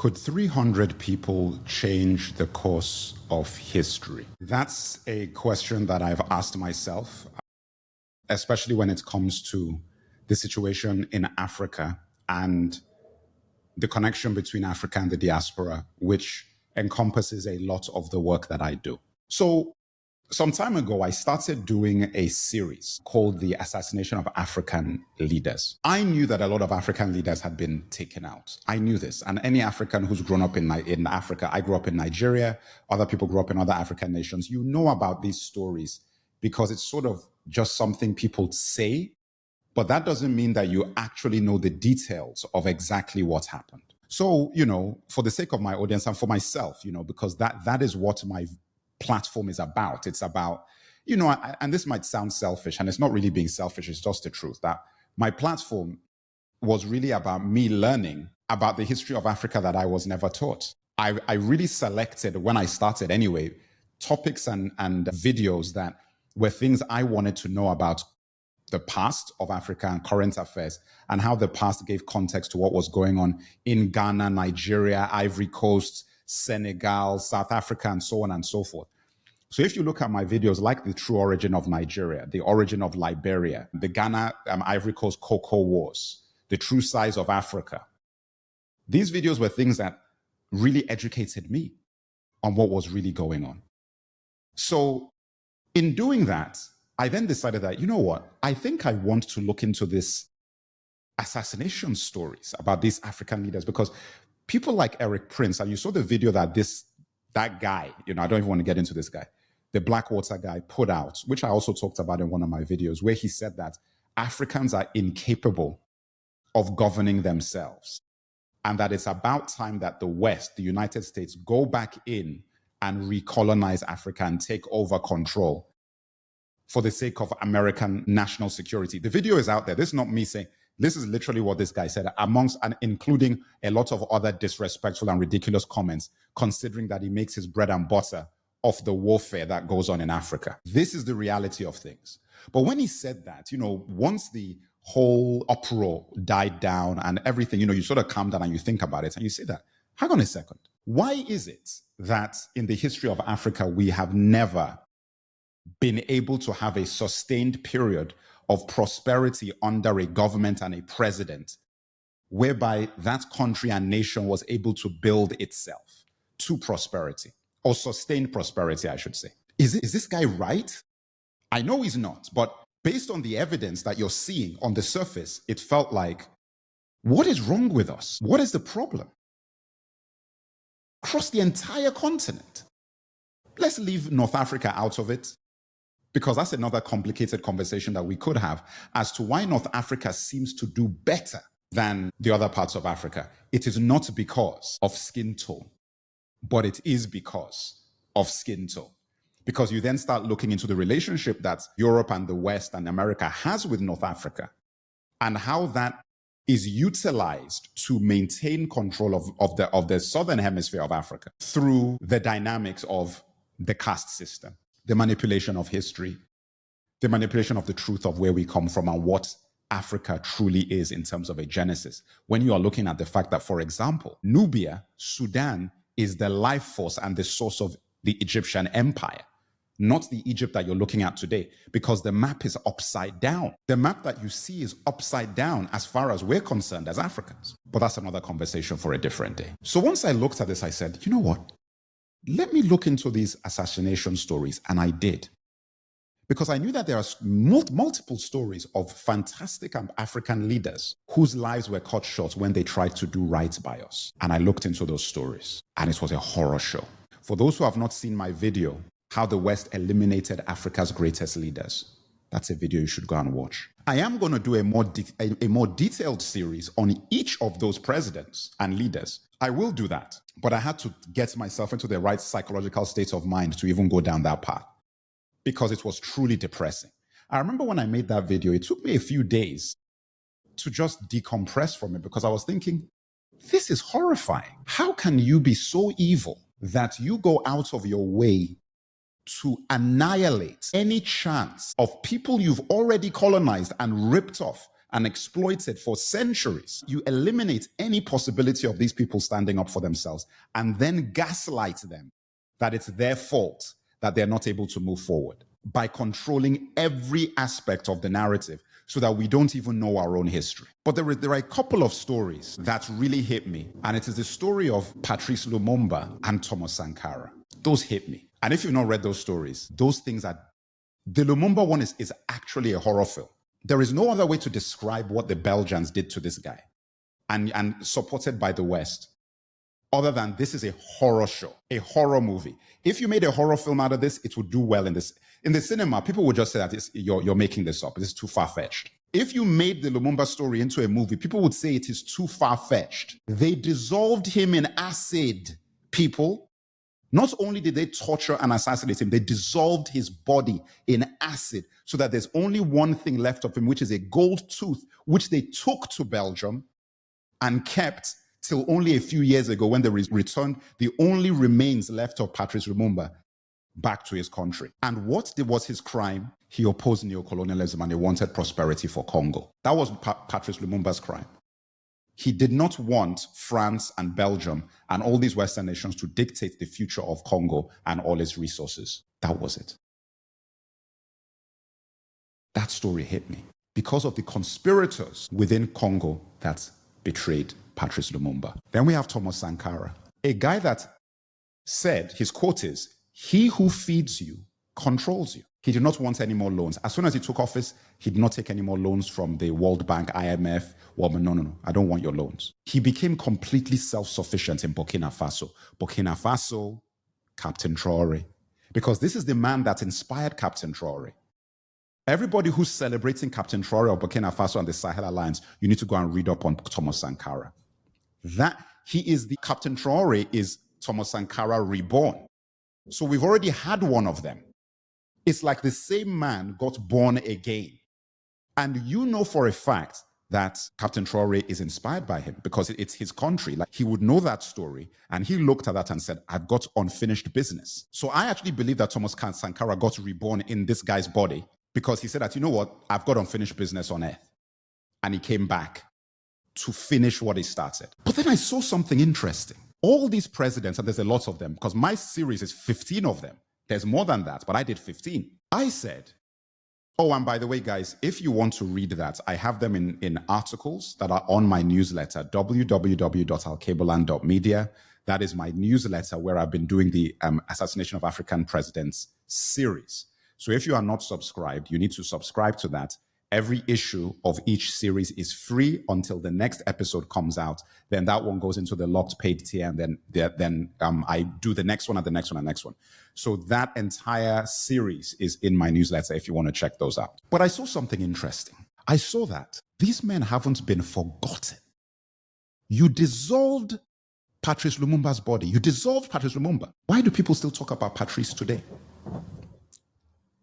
Could 300 people change the course of history? That's a question that I've asked myself, especially when it comes to the situation in Africa and the connection between Africa and the diaspora, which encompasses a lot of the work that I do. So some time ago, I started doing a series called The Assassination of African Leaders. I knew that a lot of African leaders had been taken out. I knew this. And any African who's grown up in Africa, I grew up in Nigeria, other people grew up in other African nations, you know about these stories because it's sort of just something people say, but that doesn't mean that you actually know the details of exactly what happened. So, for the sake of my audience and for myself, because that is what my platform is about. It's about, and this might sound selfish, and it's not really being selfish, it's just the truth, that my platform was really about me learning about the history of Africa that I was never taught. I really selected, when I started anyway, topics and videos that were things I wanted to know about the past of Africa and current affairs, and how the past gave context to what was going on in Ghana, Nigeria, Ivory Coast, Senegal, South Africa, and so on and so forth. So if you look at my videos like the true origin of Nigeria, the origin of Liberia, the Ghana, Ivory Coast Cocoa Wars, the true size of Africa, these videos were things that really educated me on what was really going on. So in doing that, I then decided that, I think I want to look into this assassination stories about these African leaders, because people like Eric Prince, and you saw the video that that guy, I don't even want to get into this guy, the Blackwater guy put out, which I also talked about in one of my videos, where he said that Africans are incapable of governing themselves, and that it's about time that the West, the United States, go back in and recolonize Africa and take over control for the sake of American national security. The video is out there. This is not me saying, this is literally what this guy said, amongst and including a lot of other disrespectful and ridiculous comments, considering that he makes his bread and butter off the warfare that goes on in Africa. This is the reality of things. But when he said that, once the whole uproar died down and everything, you sort of calm down and you think about it and you say that, hang on a second. Why is it that in the history of Africa, we have never been able to have a sustained period of prosperity under a government and a president, whereby that country and nation was able to build itself to prosperity, or sustained prosperity, I should say? Is this guy right? I know he's not, but based on the evidence that you're seeing on the surface, it felt like, what is wrong with us? What is the problem? Across the entire continent. Let's leave North Africa out of it, because that's another complicated conversation that we could have as to why North Africa seems to do better than the other parts of Africa. It is not because of skin tone, but it is because of skin tone. Because you then start looking into the relationship that Europe and the West and America has with North Africa, and how that is utilized to maintain control of the southern hemisphere of Africa through the dynamics of the caste system, the manipulation of history, the manipulation of the truth of where we come from and what Africa truly is in terms of a genesis. When you are looking at the fact that, for example, Nubia, Sudan, is the life force and the source of the Egyptian empire, not the Egypt that you're looking at today, because the map is upside down. The map that you see is upside down as far as we're concerned as Africans. But that's another conversation for a different day. So once I looked at this, I said, you know what? Let me look into these assassination stories, and I did. Because I knew that there are multiple stories of fantastic African leaders whose lives were cut short when they tried to do right by us. And I looked into those stories, and it was a horror show. For those who have not seen my video, How the West Eliminated Africa's Greatest Leaders, that's a video you should go and watch. I am going to do a more detailed series on each of those presidents and leaders. I will do that, but I had to get myself into the right psychological state of mind to even go down that path, because it was truly depressing. I remember when I made that video, it took me a few days to just decompress from it, because I was thinking, this is horrifying. How can you be so evil that you go out of your way to annihilate any chance of people you've already colonized and ripped off and exploited for centuries. You eliminate any possibility of these people standing up for themselves and then gaslight them that it's their fault that they're not able to move forward by controlling every aspect of the narrative so that we don't even know our own history. But there are a couple of stories that really hit me, and it is the story of Patrice Lumumba and Thomas Sankara. Those hit me. And if you've not read those stories, those things are... The Lumumba one is actually a horror film. There is no other way to describe what the Belgians did to this guy and supported by the West other than this is a horror show, a horror movie. If you made a horror film out of this, it would do well in this. In the cinema, people would just say that you're making this up. This is too far-fetched. If you made the Lumumba story into a movie, people would say it is too far-fetched. They dissolved him in acid, people. Not only did they torture and assassinate him, they dissolved his body in acid so that there's only one thing left of him, which is a gold tooth, which they took to Belgium and kept till only a few years ago when they returned the only remains left of Patrice Lumumba back to his country. And what was his crime? He opposed neocolonialism and he wanted prosperity for Congo. That was Patrice Lumumba's crime. He did not want France and Belgium and all these Western nations to dictate the future of Congo and all its resources. That was it. That story hit me because of the conspirators within Congo that betrayed Patrice Lumumba. Then we have Thomas Sankara, a guy that said, his quote is, "He who feeds you controls you." He did not want any more loans. As soon as he took office, he did not take any more loans from the World Bank, IMF. Well, no, I don't want your loans. He became completely self-sufficient in Burkina Faso. Burkina Faso, Captain Traoré. Because this is the man that inspired Captain Traoré. Everybody who's celebrating Captain Traoré of Burkina Faso and the Sahel Alliance, you need to go and read up on Thomas Sankara. Captain Traoré is Thomas Sankara reborn. So we've already had one of them. It's like the same man got born again. And you know for a fact that Captain Traoré is inspired by him because it's his country. Like, he would know that story and he looked at that and said, I've got unfinished business. So I actually believe that Thomas Sankara got reborn in this guy's body because he said that, you know what, I've got unfinished business on earth. And he came back to finish what he started. But then I saw something interesting. All these presidents, and there's a lot of them, because my series is 15 of them. There's more than that, but I did 15. I said, oh, and by the way, guys, if you want to read that, I have them in articles that are on my newsletter, www.alkebulan.media. That is my newsletter where I've been doing the Assassination of African Presidents series. So if you are not subscribed, you need to subscribe to that. Every issue of each series is free until the next episode comes out. Then that one goes into the locked paid tier, and then I do the next one and the next one and the next one. So that entire series is in my newsletter if you want to check those out. But I saw something interesting. I saw that these men haven't been forgotten. You dissolved Patrice Lumumba's body. You dissolved Patrice Lumumba. Why do people still talk about Patrice today?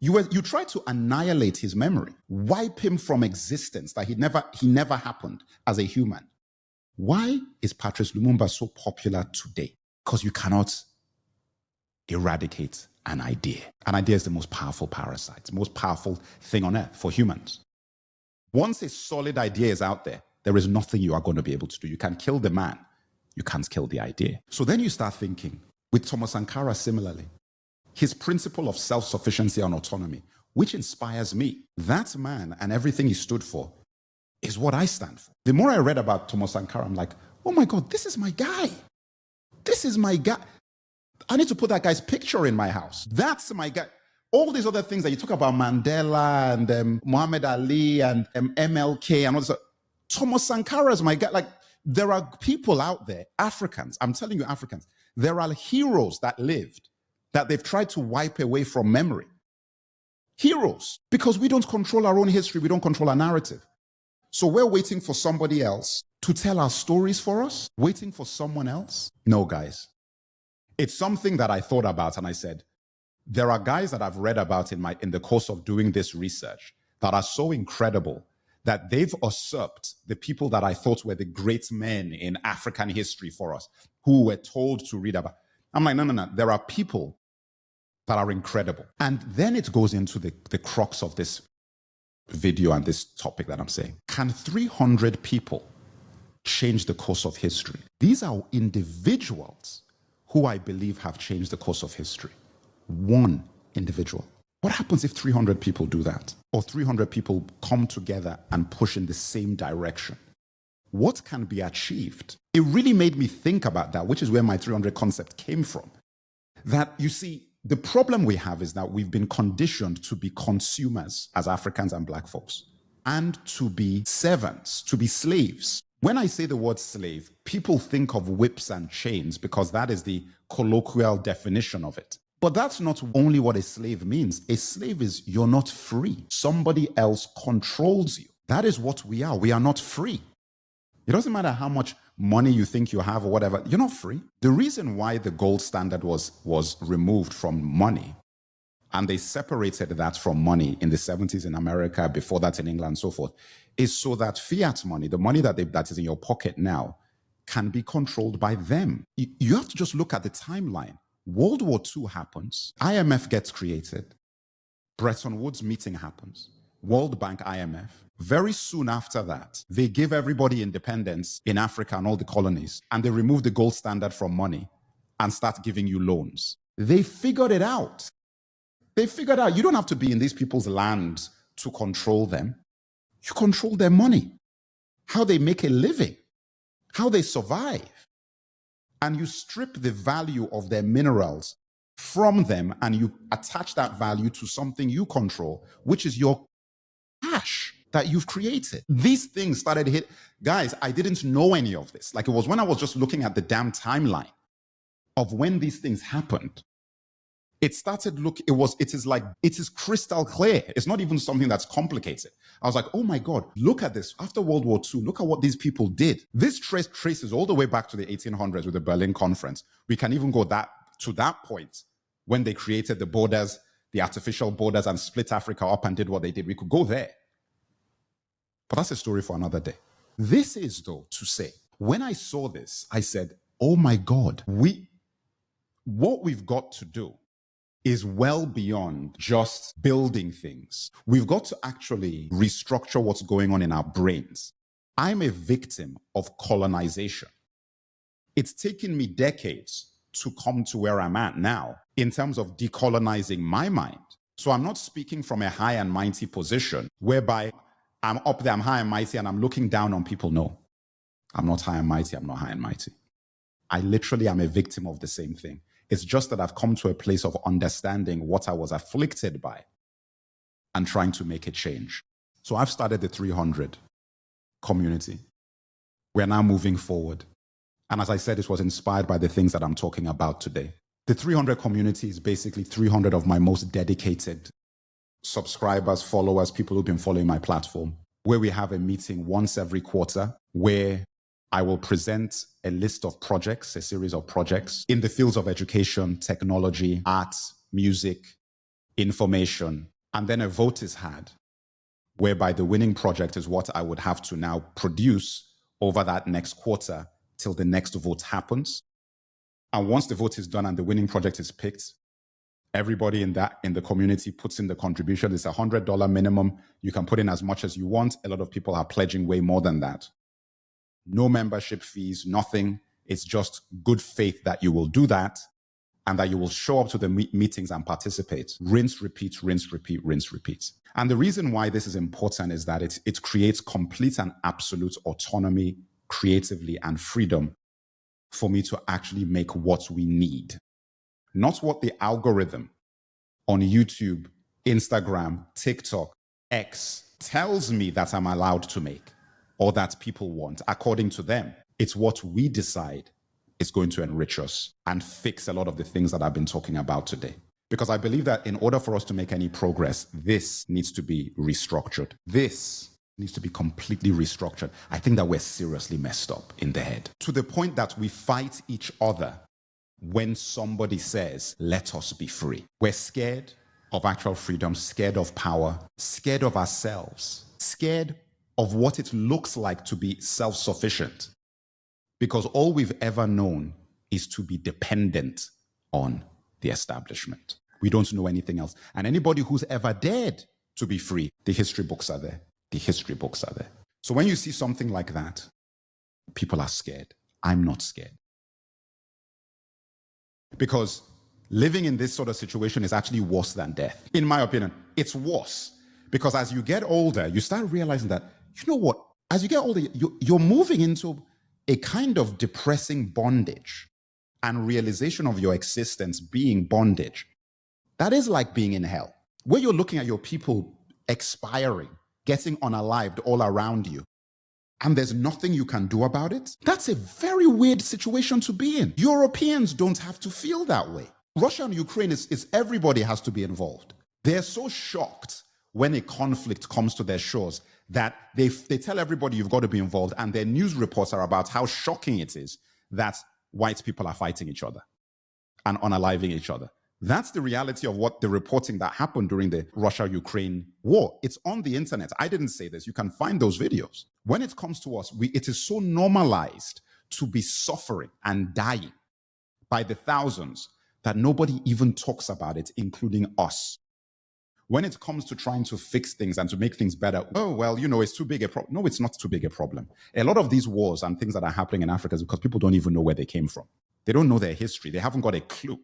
You tried to annihilate his memory, wipe him from existence, that he never happened as a human. Why is Patrice Lumumba so popular today? Because you cannot eradicate an idea. An idea is the most powerful parasite, the most powerful thing on earth for humans. Once a solid idea is out there, there is nothing you are going to be able to do. You can kill the man, you can't kill the idea. So then you start thinking, with Thomas Sankara similarly, his principle of self-sufficiency and autonomy, which inspires me. That man and everything he stood for is what I stand for. The more I read about Thomas Sankara, I'm like, oh my God, this is my guy. This is my guy. I need to put that guy's picture in my house. That's my guy. All these other things that you talk about, Mandela and Muhammad Ali and MLK and all this. Thomas Sankara is my guy. Like, there are people out there, Africans, I'm telling you, Africans, there are heroes that lived that they've tried to wipe away from memory. Heroes, because we don't control our own history, we don't control our narrative. So we're waiting for somebody else to tell our stories for us, waiting for someone else. No, guys. It's something that I thought about and I said, there are guys that I've read about in the course of doing this research that are so incredible that they've usurped the people that I thought were the great men in African history for us, who were told to read about. I'm like, no. There are people that are incredible. And then it goes into the crux of this video and this topic that I'm saying. Can 300 people change the course of history? These are individuals who I believe have changed the course of history. One individual. What happens if 300 people do that? Or 300 people come together and push in the same direction? What can be achieved? It really made me think about that, which is where my 300 concept came from. That, you see, the problem we have is that we've been conditioned to be consumers as Africans and Black folks, and to be servants, to be slaves. When I say the word slave, people think of whips and chains because that is the colloquial definition of it. But that's not only what a slave means. A slave is you're not free. Somebody else controls you. That is what we are. We are not free. It doesn't matter how much money you think you have or whatever, you're not free. The reason why the gold standard was removed from money, and they separated that from money in the 70s in America, before that in England and so forth, is so that fiat money, the money that is in your pocket now, can be controlled by them. You have to just look at the timeline. World War II happens, IMF gets created, Bretton Woods meeting happens, World Bank, IMF. Very soon after that, they give everybody independence in Africa and all the colonies, and they remove the gold standard from money and start giving you loans. They figured it out. They figured out you don't have to be in these people's land to control them. You control their money, how they make a living, how they survive. And you strip the value of their minerals from them and you attach that value to something you control, which is your cash that you've created. These things started to hit. Guys, I didn't know any of this. Like, it was when I was just looking at the damn timeline of when these things happened. It started it is crystal clear. It's not even something that's complicated. I was like, oh my God, look at this. After World War II, look at what these people did. This traces all the way back to the 1800s with the Berlin Conference. We can even go to that point when they created the borders, the artificial borders, and split Africa up and did what they did. We could go there. But that's a story for another day. This is, though, to say, when I saw this, I said, oh my God, what we've got to do is well beyond just building things. We've got to actually restructure what's going on in our brains. I'm a victim of colonization. It's taken me decades to come to where I'm at now in terms of decolonizing my mind. So I'm not speaking from a high and mighty position whereby I'm up there, I'm high and mighty, and I'm looking down on people. No, I'm not high and mighty. I'm not high and mighty. I literally am a victim of the same thing. It's just that I've come to a place of understanding what I was afflicted by and trying to make a change. So I've started the 300 community. We're now moving forward. And as I said, it was inspired by the things that I'm talking about today. The 300 community is basically 300 of my most dedicated subscribers, followers, people who've been following my platform, where we have a meeting once every quarter where I will present a list of projects, a series of projects in the fields of education, technology, arts, music, information. And then a vote is had, whereby the winning project is what I would have to now produce over that next quarter till the next vote happens. And once the vote is done and the winning project is picked, everybody in the community puts in the contribution. It's $100 minimum. You can put in as much as you want. A lot of people are pledging way more than that. No membership fees, nothing. It's just good faith that you will do that and that you will show up to the meetings and participate. Rinse, repeat, rinse, repeat, rinse, repeat. And the reason why this is important is that it creates complete and absolute autonomy, creatively, and freedom for me to actually make what we need. Not what the algorithm on YouTube, Instagram, TikTok, X tells me that I'm allowed to make or that people want. According to them, it's what we decide is going to enrich us and fix a lot of the things that I've been talking about today. Because I believe that in order for us to make any progress, this needs to be restructured. This needs to be completely restructured. I think that we're seriously messed up in the head to the point that we fight each other when somebody says, let us be free. We're scared of actual freedom, scared of power, scared of ourselves, scared of what it looks like to be self-sufficient. Because all we've ever known is to be dependent on the establishment. We don't know anything else. And anybody who's ever dared to be free. The history books are there. The history books are there. So when you see something like that, people are scared. I'm not scared. Because living in this sort of situation is actually worse than death. In my opinion, it's worse. Because as you get older, you start realizing that, you know what, as you get older, you're moving into a kind of depressing bondage and realization of your existence being bondage. That is like being in hell, where you're looking at your people expiring, getting unalived all around you, and there's nothing you can do about it. That's a very weird situation to be in. Europeans don't have to feel that way. Russia and Ukraine is everybody has to be involved. They're so shocked when a conflict comes to their shores that they tell everybody you've got to be involved, and their news reports are about how shocking it is that white people are fighting each other and unaliving each other. That's the reality of what the reporting that happened during the Russia-Ukraine war. It's on the internet. I didn't say this. You can find those videos. When it comes to us, it is so normalized to be suffering and dying by the thousands that nobody even talks about it, including us. When it comes to trying to fix things and to make things better, oh, well, you know, it's too big a problem. No, it's not too big a problem. A lot of these wars and things that are happening in Africa is because people don't even know where they came from. They don't know their history. They haven't got a clue.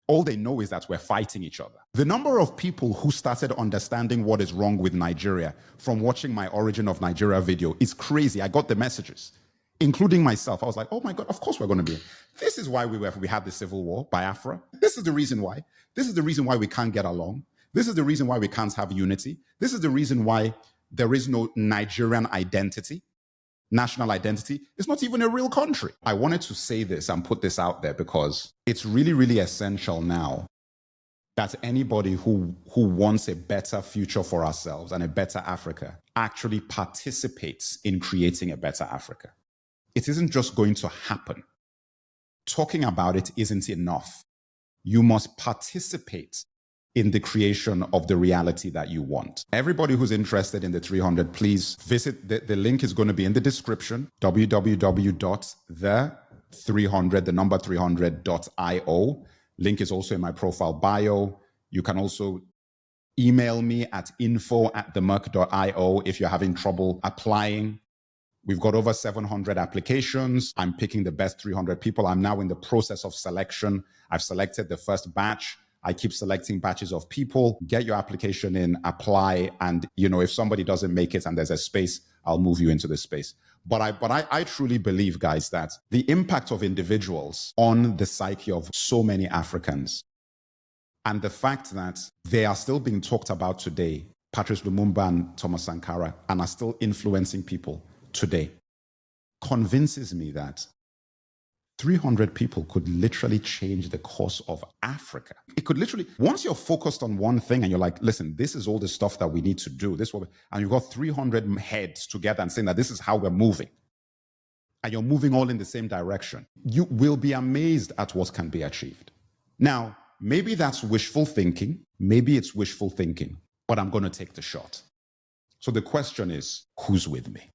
All they know is that we're fighting each other. The number of people who started understanding what is wrong with Nigeria from watching my Origin of Nigeria video is crazy. I got the messages, including myself. I was like, oh my God, of course we're going to be. This is why we had the civil war, Biafra. This is the reason why. This is the reason why we can't get along. This is the reason why we can't have unity. This is the reason why there is no Nigerian identity. National identity. It's not even a real country. I wanted to say this and put this out there because it's really, really essential now that anybody who wants a better future for ourselves and a better Africa actually participates in creating a better Africa. It isn't just going to happen. Talking about it isn't enough. You must participate in the creation of the reality that you want. Everybody who's interested in the 300, please visit, the link is going to be in the description, www.the300.io. Link is also in my profile bio. You can also email me at info@themerc.io if you're having trouble applying. We've got over 700 applications. I'm picking the best 300 people. I'm now in the process of selection. I've selected the first batch. I keep selecting batches of people. Get your application in, apply, and you know, if somebody doesn't make it and there's a space, I'll move you into the space. But I truly believe, guys, that the impact of individuals on the psyche of so many Africans and the fact that they are still being talked about today, Patrice Lumumba and Thomas Sankara, and are still influencing people today, convinces me that 300 people could literally change the course of Africa. It could literally, once you're focused on one thing and you're like, listen, this is all the stuff that we need to do, and you've got 300 heads together and saying that this is how we're moving, and you're moving all in the same direction, you will be amazed at what can be achieved. Now, maybe that's wishful thinking, maybe it's wishful thinking, but I'm going to take the shot. So the question is, who's with me?